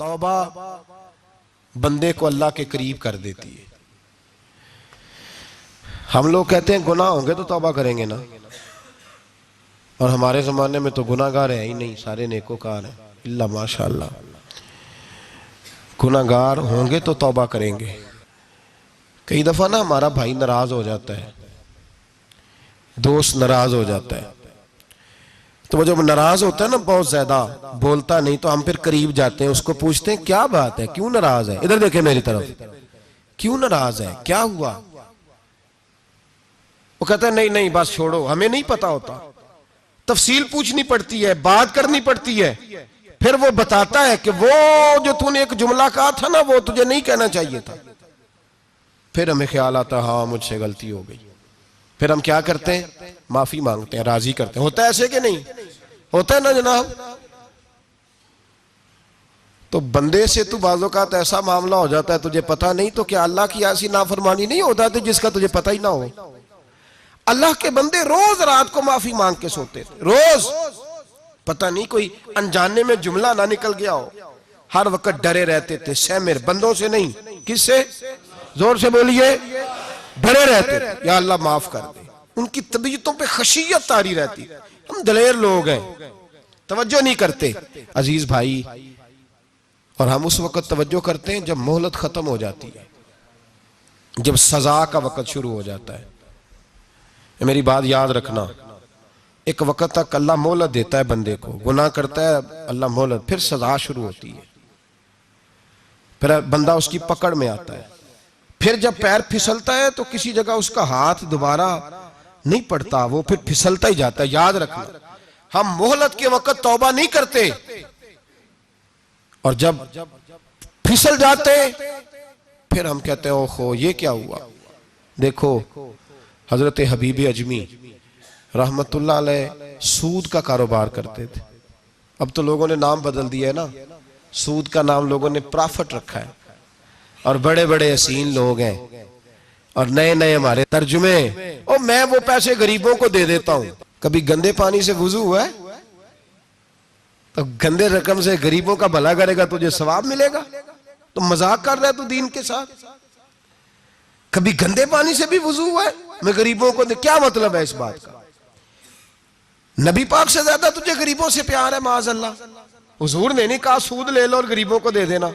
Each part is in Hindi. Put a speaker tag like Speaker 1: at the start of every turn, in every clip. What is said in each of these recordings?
Speaker 1: तौबा बंदे को अल्लाह के करीब कर देती है। हम लोग कहते हैं गुनाह होंगे तो तौबा करेंगे ना, और हमारे ज़माने में तो गुनाहगार है ही नहीं, सारे नेकोकार हैं इल्ला माशाअल्लाह। गुनाहगार होंगे तो तौबा करेंगे। कई दफ़ा ना हमारा भाई नाराज हो जाता है, दोस्त नाराज हो जाता है, तो वो जब नाराज होता है ना बहुत ज्यादा बोलता नहीं, तो हम फिर करीब जाते हैं, उसको पूछते हैं क्या बात है, क्यों नाराज है, इधर देखे मेरी तरफ, क्यों नाराज है, क्या हुआ। वो कहता है नहीं नहीं बस छोड़ो, हमें नहीं पता होता, तफसील पूछनी पड़ती है, बात करनी पड़ती है। फिर वो बताता है कि वो जो तूने एक जुमला कहा था ना वो तुझे नहीं कहना चाहिए था। फिर हमें ख्याल आता है हाँ मुझसे गलती हो गई। फिर हम क्या करते हैं, माफी मांगते हैं, राजी करते हैं। होता है ऐसे कि नहीं होता है ना जनाब। तो बंदे से तू बाज़ औक़ात ऐसा मामला हो जाता है तुझे पता नहीं, तो क्या अल्लाह की ऐसी नाफरमानी नहीं होता थी जिसका तुझे पता ही ना हो। अल्लाह के बंदे रोज रात को माफी मांग के सोते थे, रोज। पता नहीं कोई अनजाने में जुमला ना निकल गया हो। हर वक्त डरे रहते थे, सहमे, बंदों से नहीं, किससे, जोर से बोलिए, डरे रहते थे या अल्लाह माफ कर दे। उनकी तबीयतों पे खशियत तारी रहती। हम दलेर लोग हैं, तवज्जो नहीं करते अजीज भाई। और हम उस वक्त तवज्जो करते हैं जब मोहलत खत्म हो जाती है, जब सजा का वक्त शुरू हो जाता है। मेरी बात याद रखना, एक वक्त तक अल्लाह मोहलत देता है बंदे को, गुनाह करता है अल्लाह मोहलत, फिर सजा शुरू होती है, फिर बंदा उसकी पकड़ में आता है। फिर जब पैर फिसलता है तो किसी जगह उसका हाथ दोबारा नहीं पड़ता, वो फिर फिसलता ही जाता है। याद रखना, हम मोहलत के वक्त तौबा नहीं करते, और जब फिसल जाते फिर हम कहते हैं ओहो ये क्या हुआ। देखो हजरत हबीब अजमी रहमतुल्लाह अलैह सूद का कारोबार करते थे। अब तो लोगों ने नाम बदल दिया है ना, सूद का नाम लोगों ने प्रॉफिट रखा है, और बड़े बड़े हसीन लोग हैं और नए नए हमारे तर्जुमे, और मैं वो पैसे गरीबों को दे देता हूं। कभी गंदे पानी से वुजू हुआ है तो गंदे रकम से गरीबों का भला करेगा तुझे सवाब मिलेगा, तो मजाक कर रहा है तू दीन के साथ। कभी गंदे पानी से भी वुजू हुआ है, मैं गरीबों को दे, क्या मतलब है इस बात का। नबी पाक से ज्यादा तुझे गरीबों से प्यार है माज़अल्लाह। हुजूर ने नहीं कहा सूद ले लो और गरीबों को दे देना,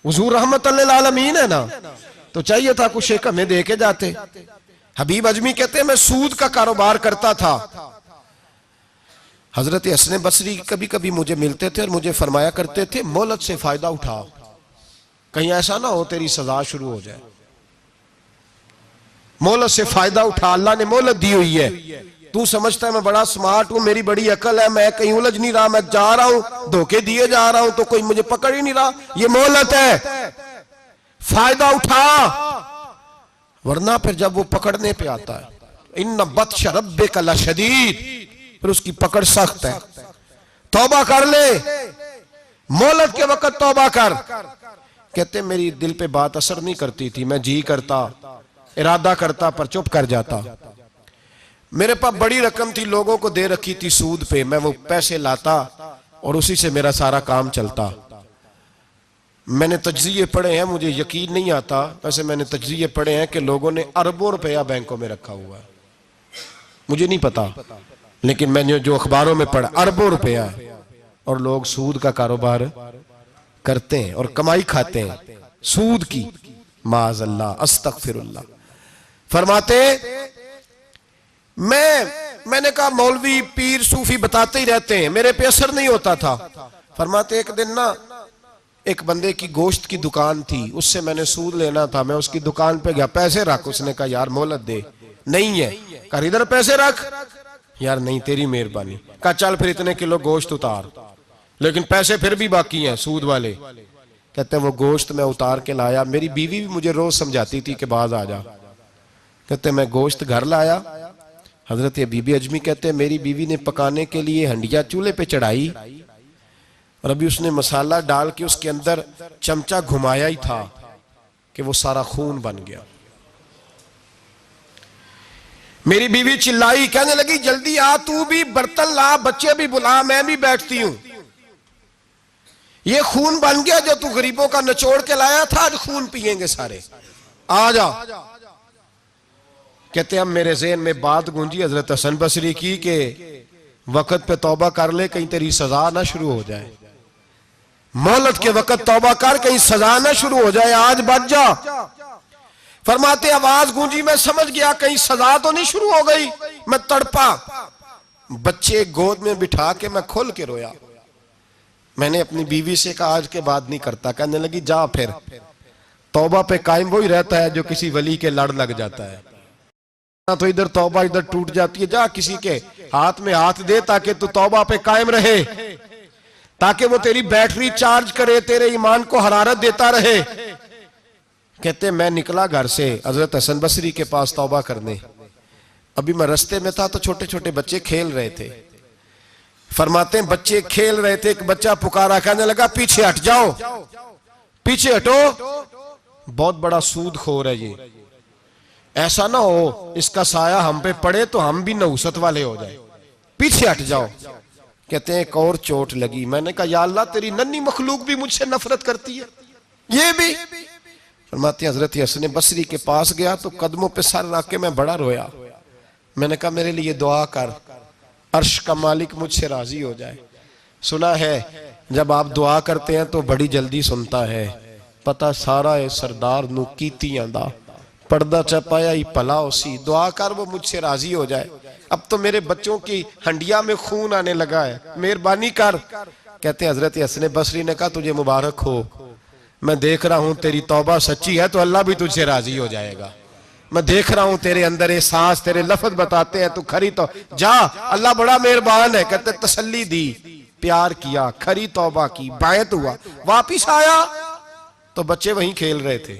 Speaker 1: हुजूर रहमतुल लिल आलमीन है ना, तो चाहिए था कुछ एक हमें दे के जाते। हबीब अजमी कहते हैं मैं सूद का कारोबार करता था। हजरत हसन बसरी कभी कभी मुझे मिलते थे और मुझे फरमाया करते थे मोहलत से फायदा उठाओ, कहीं ऐसा ना हो तेरी सजा शुरू हो जाए। मोहलत से फायदा उठा, अल्लाह ने मोहलत दी हुई है। तू समझता है मैं बड़ा स्मार्ट हूं, मेरी बड़ी अकल है, मैं कहीं उलझ नहीं रहा, मैं जा रहा हूं धोखे दिए जा रहा हूं तो कोई मुझे पकड़ ही नहीं रहा। ये मोहलत है, फायदा उठा, वरना फिर जब वो पकड़ने पे आता है इन्ना बत्श रब्बिका लशदीद, फिर उसकी पकड़ सख्त है। तौबा कर ले, मोहलत के वक्त तौबा कर। कहते मेरी दिल पे बात असर नहीं करती थी, मैं जी करता, इरादा करता पर चुप कर जाता। मेरे पास बड़ी रकम थी, लोगों को दे रखी थी सूद पे, मैं वो पैसे लाता और उसी से मेरा सारा काम चलता। मैंने तज्जिए पढ़े हैं, मुझे यकीन नहीं आता, वैसे मैंने तज्जिए पढ़े हैं कि लोगों ने अरबों रुपया बैंकों में रखा हुआ है, मुझे नहीं पता, लेकिन मैंने जो अखबारों में पढ़ा अरबों रुपया है, और लोग सूद का कारोबार करते हैं और कमाई खाते हैं सूद की। माज़अल्लाह अस्तगफिरुल्लाह। फरमाते मैंने कहा मौलवी पीर सूफी बताते ही रहते हैं, मेरे पे असर नहीं होता था। फरमाते एक दिन ना एक बंदे की गोश्त की दुकान थी, उससे मैंने सूद लेना था, मैं उसकी दुकान पे गया, पैसे रख, उसने कहा यार मोहलत दे, नहीं है, कहा इधर पैसे रख, यार नहीं तेरी मेहरबानी, कहा चल फिर इतने किलो गोश्त उतार, लेकिन पैसे फिर भी बाकी हैं सूद वाले। कहते हैं वो गोश्त मैं उतार के लाया, मेरी बीवी भी मुझे रोज समझाती थी कि बाज आ जा। कहते मैं गोश्त घर लाया, हजरत बीबी अजमी कहते हैं मेरी बीवी ने पकाने के लिए हंडिया चूल्हे पे चढ़ाई, और अभी उसने मसाला डाल के उसके अंदर चमचा घुमाया ही था कि वो सारा खून बन गया। मेरी बीवी चिल्लाई, कहने लगी जल्दी आ, तू भी बर्तन ला, बच्चे भी बुला, मैं भी बैठती हूं। ये खून बन गया जो तू गरीबों का निचोड़ के लाया था, आज खून पिएंगे सारे, आ जा। कहते हम मेरे ज़हन में बात गूंजी हजरत हसन बसरी की कि वक्त पे तौबा कर ले, कहीं तेरी सजा ना शुरू हो जाए। मोहलत के वक्त तौबा कर, कहीं सजा ना शुरू हो जाए, आज बच जा। फरमाते आवाज गूंजी, मैं समझ गया कहीं सजा तो नहीं शुरू हो गई। मैं तड़पा, बच्चे गोद में बिठा के मैं खोल के रोया। मैंने अपनी बीवी से कहा आज के बाद नहीं करता। कहने लगी जा फिर, तौबा पे कायम वही रहता है जो किसी वली के लड़ लग जाता है। तो इधर तौबा इधर टूट जाती है। जा किसी के हाथ में हाथ दे ताकि तू तौबा पे कायम रहे, ताकि वो तेरी बैटरी चार्ज करे, तेरे ईमान को हरारत देता रहे। कहते मैं निकला घर से हजरत हसन बसरी के पास तौबा करने। अभी मैं रास्ते में था तो छोटे छोटे बच्चे खेल रहे थे। फरमाते हैं बच्चे खेल रहे थे, एक बच्चा पुकारा, कहने लगा पीछे हट जाओ, पीछे हटो, बहुत बड़ा सूदखोर है ये, ऐसा ना हो इसका साया हम पे पड़े तो हम भी नहुसत वाले हो जाए, पीछे हट जाओ। कहते हैं एक और चोट लगी। मैंने कहा या अल्लाह तेरी नन्ही मखलूक भी मुझसे नफरत करती है, ये भी। फरमाते हजरत हसन बसरी के पास गया तो कदमों पे सर रख के मैं बड़ा रोया। मैंने कहा मेरे लिए दुआ कर, अर्श का मालिक मुझसे राजी हो जाए। सुना है जब आप दुआ करते हैं तो बड़ी जल्दी सुनता है। पता सारा है सरदार नू कीतियां दा पर्दा चपाया ही भला उसी, दुआ कर वो मुझसे राजी हो जाए। अब तो मेरे बच्चों की हंडिया में खून आने लगा है, मेहरबानी कर। कहते हजरत हसन बसरी ने कहा तुझे मुबारक हो, मैं देख रहा हूं तेरी तौबा सच्ची है तो अल्लाह भी तुझसे राजी हो जाएगा। मैं देख रहा हूं तेरे अंदर ये सांस, तेरे लफ्ज बताते हैं तू खरी तो जा, अल्लाह बड़ा मेहरबान है। कहते तसल्ली दी, प्यार किया, खरी तौबा की, बायत हुआ, वापिस आया तो बच्चे वहीं खेल रहे थे,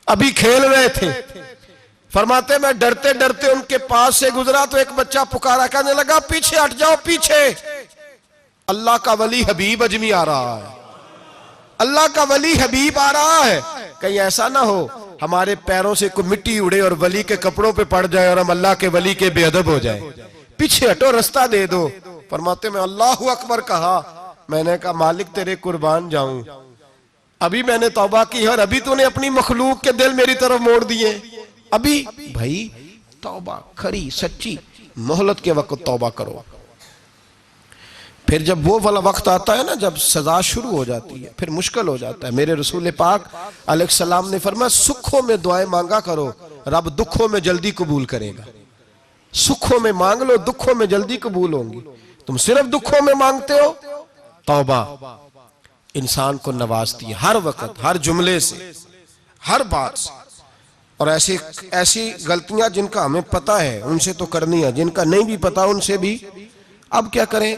Speaker 1: अभी खेल रहे थे। फरमाते मैं डरते डरते उनके पास से गुजरा तो एक बच्चा पुकारा, कहने लगा पीछे हट जाओ, पीछे। अल्लाह का वली हबीब अजमी आ रहा है, अल्लाह का वली हबीब आ रहा है। कहीं ऐसा ना हो हमारे पैरों से कोई मिट्टी उड़े और वली के कपड़ों पे पड़ जाए और हम अल्लाह के वली के बेअदब हो जाए। पीछे हटो, रास्ता दे दो। फरमाते मैं अल्लाहु अकबर कहा। मैंने कहा मालिक तेरे कुर्बान जाऊं, अभी मैंने तौबा की और अभी तूने अपनी मखलूक के दिल मेरी तरफ मोड़ दिए। अभी भाई तौबा खरी सच्ची, मोहलत के वक्त तौबा करो। फिर जब वो वाला वक्त आता है ना जब सजा शुरू हो जाती है, फिर मुश्किल हो जाता है। मेरे रसूल पाक अलैहिस्सलाम ने फरमाया सुखों में दुआएं मांगा करो, रब दुखों में जल्दी कबूल करेगा। सुखों में मांग लो, दुखों में जल्दी कबूल होंगी। तुम सिर्फ दुखों में मांगते हो। तौबा इंसान को नवाजती है हर वक्त, हर जुमले से, हर बात से। और ऐसी गलतियां जिनका हमें पता है उनसे तो करनी है, जिनका नहीं भी पता उनसे भी। अब क्या करें?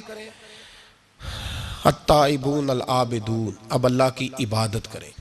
Speaker 1: अत्ताइबून अल आबिदून, अब अल्लाह की इबादत करें।